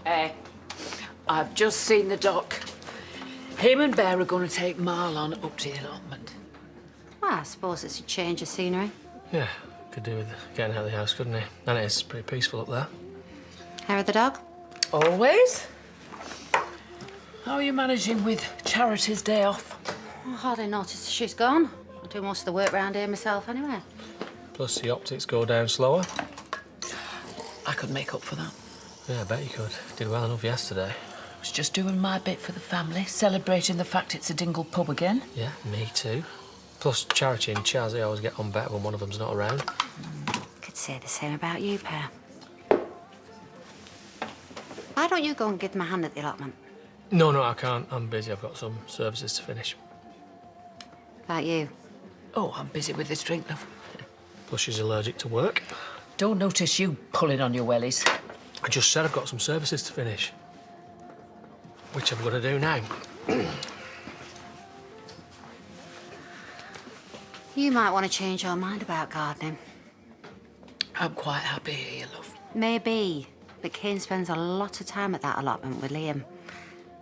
Hey, I've just seen the doc. Him and Bear are going to take Marlon up to the allotment. Well, I suppose it's a change of scenery. Yeah, could do with getting out of the house, couldn't he? And it's pretty peaceful up there. How are the dog? Always. How are you managing with Charity's day off? I hardly noticed she's gone. I do most of the work round here myself anyway. Plus the optics go down slower. I could make up for that. Yeah, I bet you could. Did well enough yesterday. I was just doing my bit for the family, celebrating the fact it's a Dingle pub again. Yeah, me too. Plus Charity and Chaz, they always get on better when one of them's not around. Could say the same about you, pair. Why don't you go and give them a hand at the allotment? No, I can't. I'm busy. I've got some services to finish. About you? Oh, I'm busy with this drink, love. Plus she's allergic to work. Don't notice you pulling on your wellies. I just said I've got some services to finish. Which I've got to do now. You might want to change your mind about gardening. I'm quite happy here, love. Maybe, but Cain spends a lot of time at that allotment with Liam.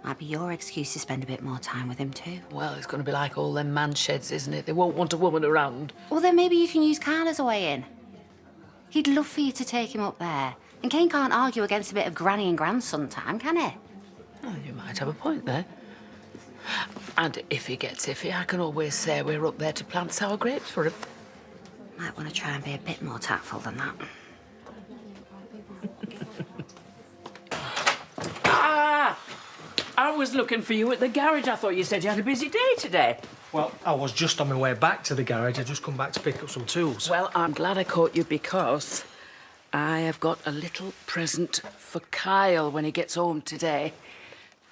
Might be your excuse to spend a bit more time with him too. Well, it's going to be like all them man sheds, isn't it? They won't want a woman around. Well, then maybe you can use Carl as a way in. He'd love for you to take him up there. And Cain can't argue against a bit of granny and grandson time, can he? Well, you might have a point there. And if he gets iffy, I can always say we're up there to plant sour grapes for him. Might want to try and be a bit more tactful than that. I was looking for you at the garage. I thought you said you had a busy day today. Well, I was just on my way back to the garage. I just come back to pick up some tools. Well, I'm glad I caught you because I have got a little present for Kyle when he gets home today.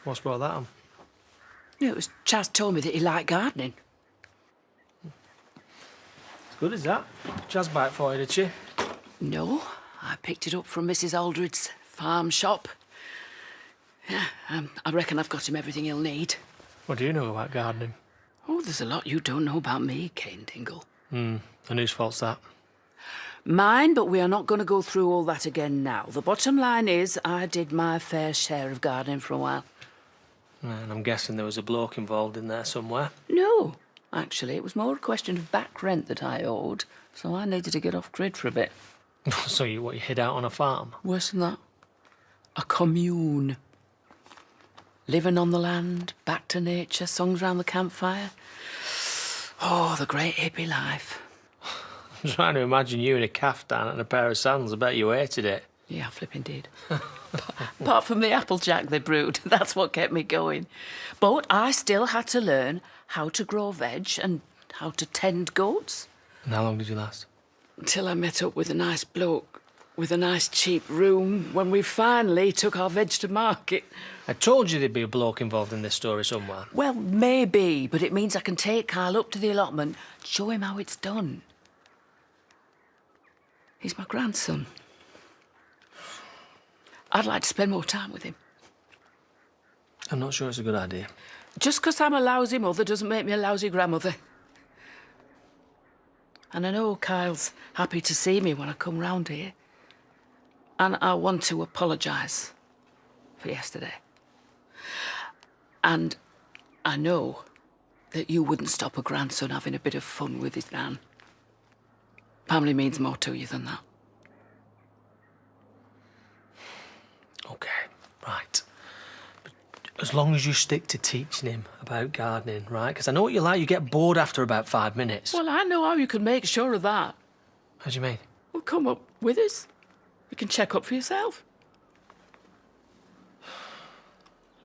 What's brought that on? Yeah, it was Chaz told me that he liked gardening. As good as that. Chaz bought it for you, did she? No, I picked it up from Mrs. Aldridge's farm shop. Yeah, I reckon I've got him everything he'll need. What do you know about gardening? Oh, there's a lot you don't know about me, Cain Dingle. And whose fault's that? Mine, but we are not going to go through all that again now. The bottom line is I did my fair share of gardening for a while. And I'm guessing there was a bloke involved in there somewhere. No, actually, it was more a question of back rent that I owed, so I needed to get off grid for a bit. So you hid out on a farm? Worse than that. A commune. Living on the land, back to nature, songs round the campfire. Oh, the great hippie life. I'm trying to imagine you in a caftan and a pair of sandals. I bet you hated it. Yeah, I flipping did. Apart from the applejack they brewed, that's what kept me going. But I still had to learn how to grow veg and how to tend goats. And how long did you last? Until I met up with a nice bloke with a nice cheap room when we finally took our veg to market. I told you there'd be a bloke involved in this story somewhere. Well, maybe, but it means I can take Kyle up to the allotment, show him how it's done. He's my grandson. I'd like to spend more time with him. I'm not sure it's a good idea. Just 'cause I'm a lousy mother doesn't make me a lousy grandmother. And I know Kyle's happy to see me when I come round here. And I want to apologise for yesterday. And I know that you wouldn't stop a grandson having a bit of fun with his nan. Family means more to you than that. OK, right. But as long as you stick to teaching him about gardening, right? Because I know what you're like. You get bored after about 5 minutes. Well, I know how you can make sure of that. How do you mean? Well, come up with us. You can check up for yourself.